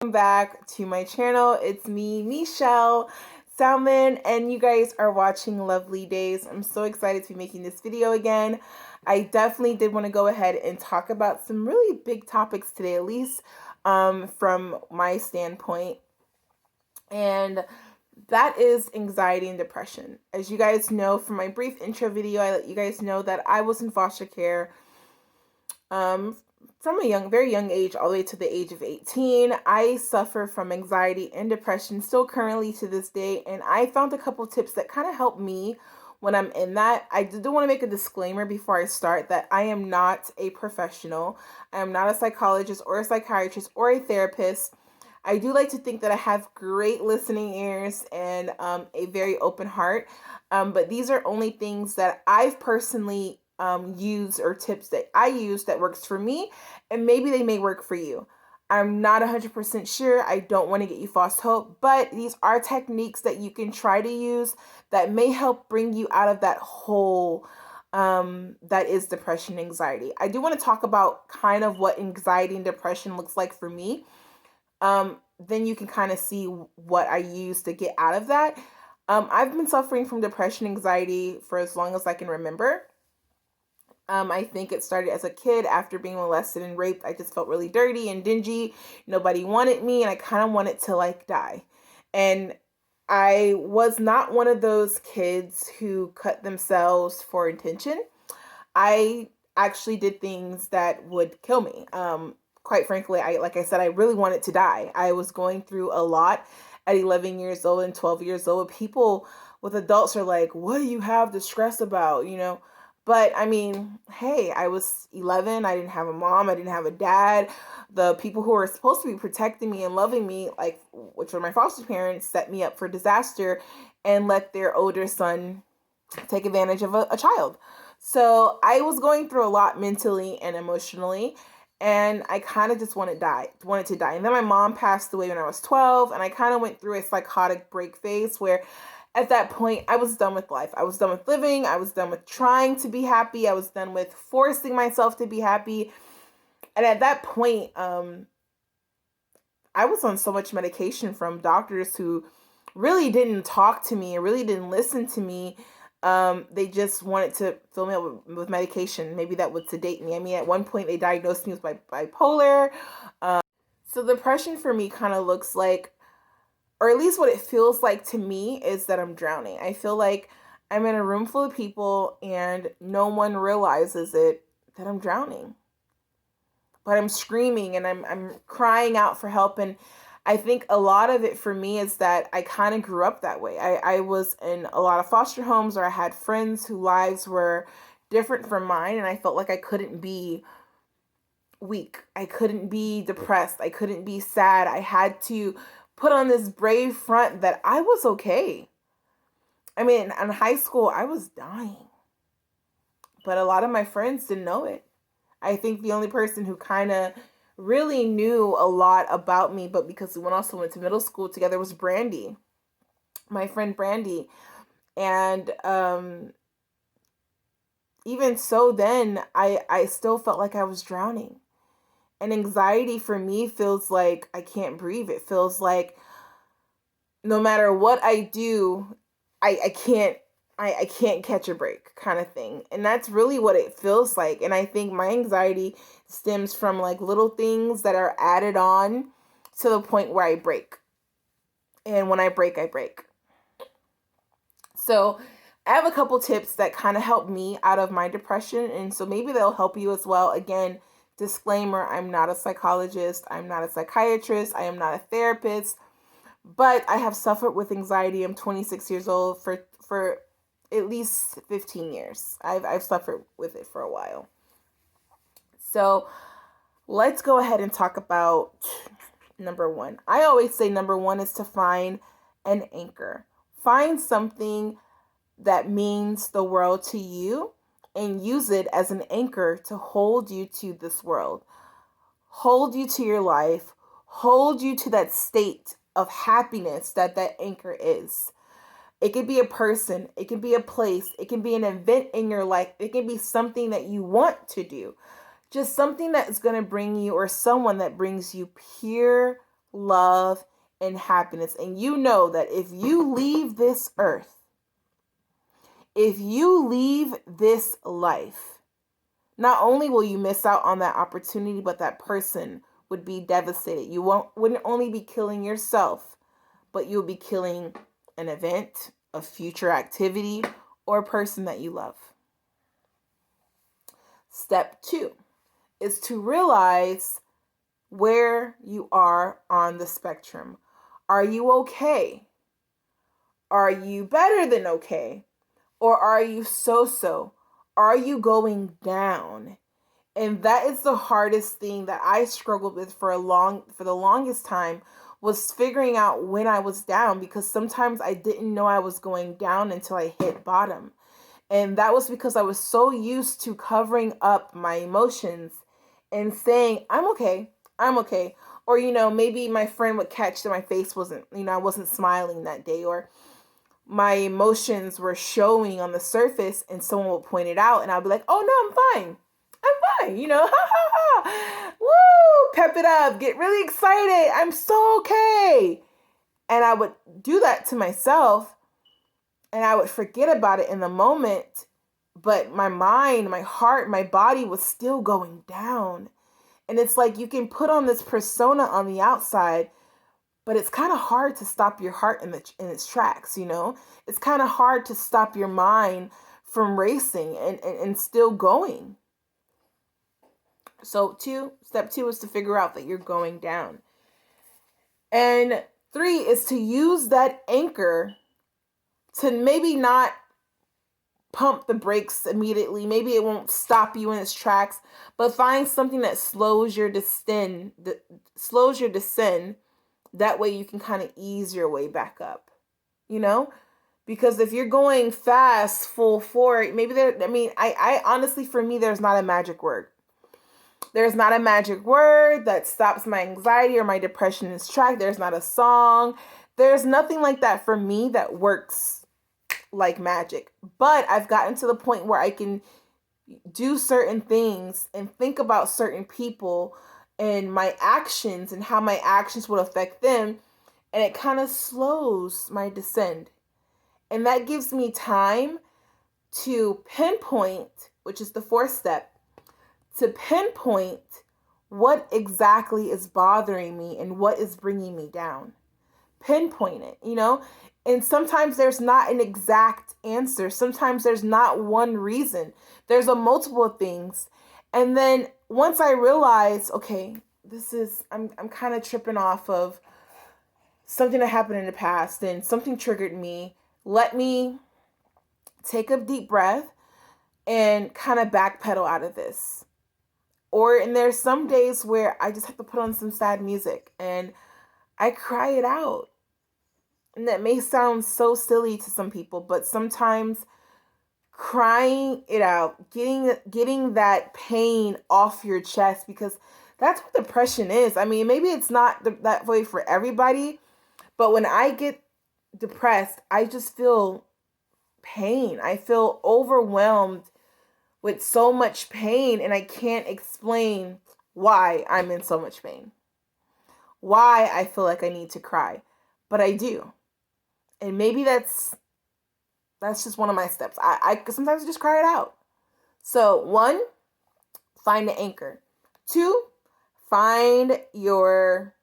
welcome back to my channel. It's me, Michelle Salmon, and you guys are watching Lovely Days. I'm so excited to be making this video again. I definitely did want to go ahead and talk about some really big topics today, at least from my standpoint. And that is anxiety and depression. As you guys know from my brief intro video, I let you guys know that I was in foster care from a very young age all the way to the age of 18. I suffer from anxiety and depression still currently to this day, and I found a couple tips that kind of help me when I'm in that. I do want to make a disclaimer before I start that I am not a professional. I am not a psychologist or a psychiatrist or a therapist. I do like to think that I have great listening ears and a very open heart, but these are only things that I've personally use or tips that I use that works for me, and maybe they may work for you. I'm not 100% sure. I don't want to get you false hope, but these are techniques that you can try to use that may help bring you out of that hole that is depression and anxiety. I do want to talk about kind of what anxiety and depression looks like for me. Then you can kind of see what I use to get out of that. I've been suffering from depression and anxiety for as long as I can remember. I think it started as a kid after being molested and raped. I just felt really dirty and dingy. Nobody wanted me, and I kind of wanted to die. And I was not one of those kids who cut themselves for attention. I actually did things that would kill me. Quite frankly, like I said, I really wanted to die. I was going through a lot at 11 years old and 12 years old. People with adults are like, what do you have to stress about, But I mean, hey, I was 11. I didn't have a mom. I didn't have a dad. The people who were supposed to be protecting me and loving me, which were my foster parents, set me up for disaster and let their older son take advantage of a child. So I was going through a lot mentally and emotionally, and I kind of just wanted to die. And then my mom passed away when I was 12, and I kind of went through a psychotic break phase where at that point, I was done with life. I was done with living. I was done with trying to be happy. I was done with forcing myself to be happy. And at that point, I was on so much medication from doctors who really didn't talk to me and really didn't listen to me. They just wanted to fill me up with medication. Maybe that would sedate me. I mean, at one point, they diagnosed me with bipolar. So depression for me kind of looks like, or at least what it feels like to me, is that I'm drowning. I feel like I'm in a room full of people and no one realizes that I'm drowning. But I'm screaming and I'm crying out for help. And I think a lot of it for me is that I kind of grew up that way. I was in a lot of foster homes, or I had friends whose lives were different from mine, and I felt like I couldn't be weak. I couldn't be depressed. I couldn't be sad. I had to put on this brave front that I was okay. I mean, in high school, I was dying. But a lot of my friends didn't know it. I think the only person who kind of really knew a lot about me, but because we also went to middle school together, was Brandy. My friend Brandy. And even so then, I still felt like I was drowning. And anxiety for me feels like I can't breathe. It feels like no matter what I do, I can't catch a break kind of thing. And that's really what it feels like. And I think my anxiety stems from little things that are added on to the point where I break. And when I break, I break. So I have a couple tips that kind of help me out of my depression. And so maybe they'll help you as well. Again, disclaimer, I'm not a psychologist. I'm not a psychiatrist. I am not a therapist. But I have suffered with anxiety. I'm 26 years old for at least 15 years. I've suffered with it for a while. So let's go ahead and talk about number one. I always say number one is to find an anchor. Find something that means the world to you and use it as an anchor to hold you to this world, hold you to your life, hold you to that state of happiness that anchor is. It could be a person, it can be a place, it can be an event in your life, it can be something that you want to do, just something that is going to bring you, or someone that brings you pure love, and happiness. And you know that if you leave this earth, if you leave this life, not only will you miss out on that opportunity, but that person would be devastated. You wouldn't only be killing yourself, but you'll be killing an event, a future activity, or a person that you love. Step 2 is to realize where you are on the spectrum. Are you okay? Are you better than okay? Or are you so-so? Are you going down? And that is the hardest thing that I struggled with for the longest time, was figuring out when I was down, because sometimes I didn't know I was going down until I hit bottom. And that was because I was so used to covering up my emotions and saying, I'm okay, I'm okay. Or, maybe my friend would catch that my face wasn't, I wasn't smiling that day, or my emotions were showing on the surface and someone would point it out and I'll be like, oh no, I'm fine. I'm fine, ha ha ha. Woo, pep it up, get really excited. I'm so okay. And I would do that to myself and I would forget about it in the moment. But my mind, my heart, my body was still going down. And it's like you can put on this persona on the outside, but it's kind of hard to stop your heart in its tracks, It's kind of hard to stop your mind from racing and still going. So step 2 is to figure out that you're going down. And 3 is to use that anchor to maybe not pump the brakes immediately. Maybe it won't stop you in its tracks, but find something that slows your descent. That way you can kind of ease your way back up, Because if you're going fast, full forward, I honestly, for me, there's not a magic word. There's not a magic word that stops my anxiety or my depression in its track. There's not a song. There's nothing like that for me that works like magic. But I've gotten to the point where I can do certain things and think about certain people and my actions and how my actions would affect them. And it kind of slows my descent. And that gives me time to pinpoint, which is the 4th step, to pinpoint what exactly is bothering me and what is bringing me down. Pinpoint it, And sometimes there's not an exact answer. Sometimes there's not one reason. There's a multiple things. And then once I realize, okay, I'm kind of tripping off of something that happened in the past and something triggered me, let me take a deep breath and kind of backpedal out of this. And there's some days where I just have to put on some sad music and I cry it out. And that may sound so silly to some people, but sometimes crying it out, getting that pain off your chest, because that's what depression is. Maybe it's not that way for everybody, but when I get depressed, I just feel pain. I feel overwhelmed with so much pain, and I can't explain why I'm in so much pain, why I feel like I need to cry, but I do. And maybe that's just one of my steps. I sometimes just cry it out. So 1, find the anchor. 2, find where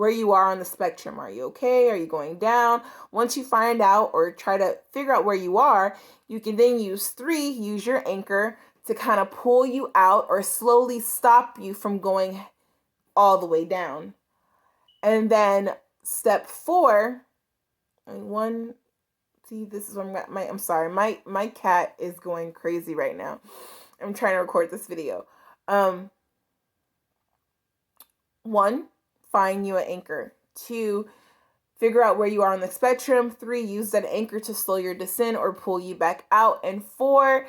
you are on the spectrum. Are you okay? Are you going down? Once you find out or try to figure out where you are, you can then use your anchor to kind of pull you out or slowly stop you from going all the way down. And then step 4, this is where I'm sorry, my cat is going crazy right now. I'm trying to record this video. 1, find you an anchor. 2, figure out where you are on the spectrum. 3, use that anchor to slow your descent or pull you back out. And 4,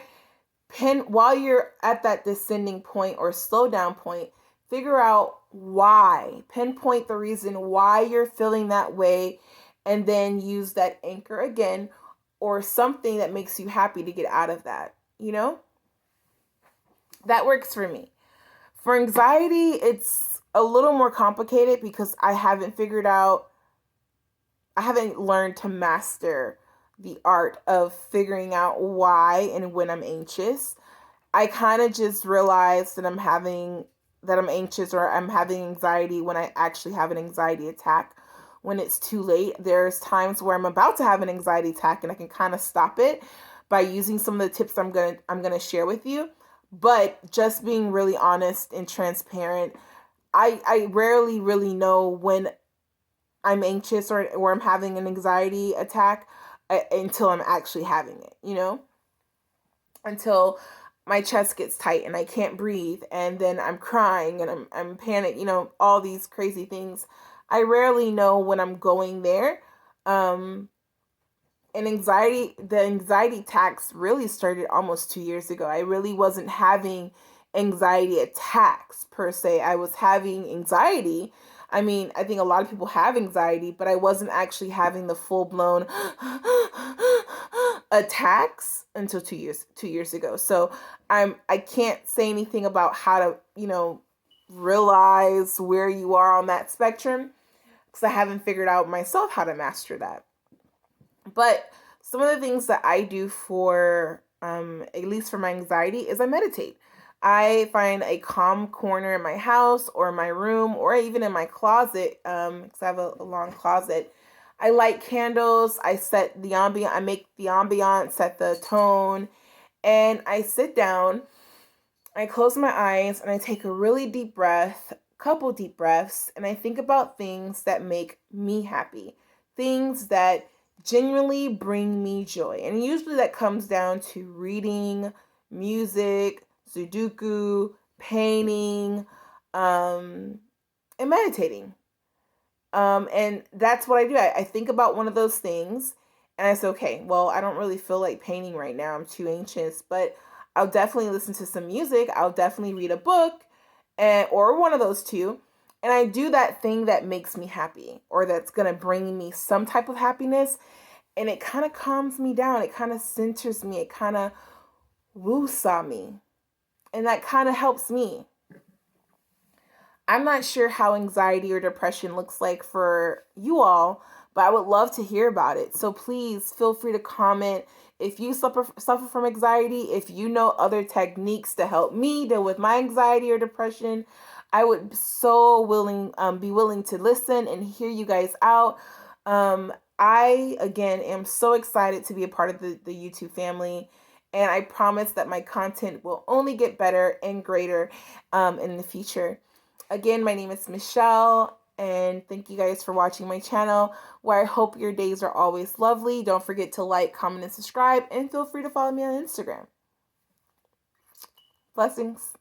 while you're at that descending point or slow down point, figure out why. Pinpoint the reason why you're feeling that way, and then use that anchor again or something that makes you happy to get out of that. That works for me. For anxiety, it's a little more complicated because I haven't learned to master the art of figuring out why and when I'm anxious. I kind of just realized that I'm anxious or I'm having anxiety when I actually have an anxiety attack. When it's too late, there's times where I'm about to have an anxiety attack and I can kind of stop it by using some of the tips I'm going to share with you. But just being really honest and transparent, I rarely really know when I'm anxious or I'm having an anxiety attack until I'm actually having it, until my chest gets tight and I can't breathe and then I'm crying and I'm panicked, all these crazy things. I rarely know when I'm going there. Um and the anxiety attacks really started almost 2 years ago. I really wasn't having anxiety attacks per se. I was having anxiety. I mean, I think a lot of people have anxiety, but I wasn't actually having the full blown attacks until 2 years ago. So I can't say anything about how to, realize where you are on that spectrum because I haven't figured out myself how to master that. But some of the things that I do for, at least for my anxiety, is I meditate. I find a calm corner in my house or my room or even in my closet, because I have a long closet. I light candles. I make the ambiance, set the tone, and I sit down. I close my eyes and I take a really deep breath, couple deep breaths, and I think about things that make me happy, things that genuinely bring me joy. And usually that comes down to reading, music, Sudoku, painting, and meditating. And that's what I do. I think about one of those things and I say, okay, well, I don't really feel like painting right now. I'm too anxious, but I'll definitely listen to some music. I'll definitely read a book or one of those two. And I do that thing that makes me happy or that's going to bring me some type of happiness. And it kind of calms me down. It kind of centers me. It kind of woo-saw me. And that kind of helps me. I'm not sure how anxiety or depression looks like for you all, but I would love to hear about it. So please feel free to comment if you suffer from anxiety, if you know other techniques to help me deal with my anxiety or depression. I would be willing to listen and hear you guys out. I again am so excited to be a part of the YouTube family. And I promise that my content will only get better and greater in the future. Again, my name is Michelle, and thank you guys for watching my channel, where I hope your days are always lovely. Don't forget to like, comment, and subscribe, and feel free to follow me on Instagram. Blessings.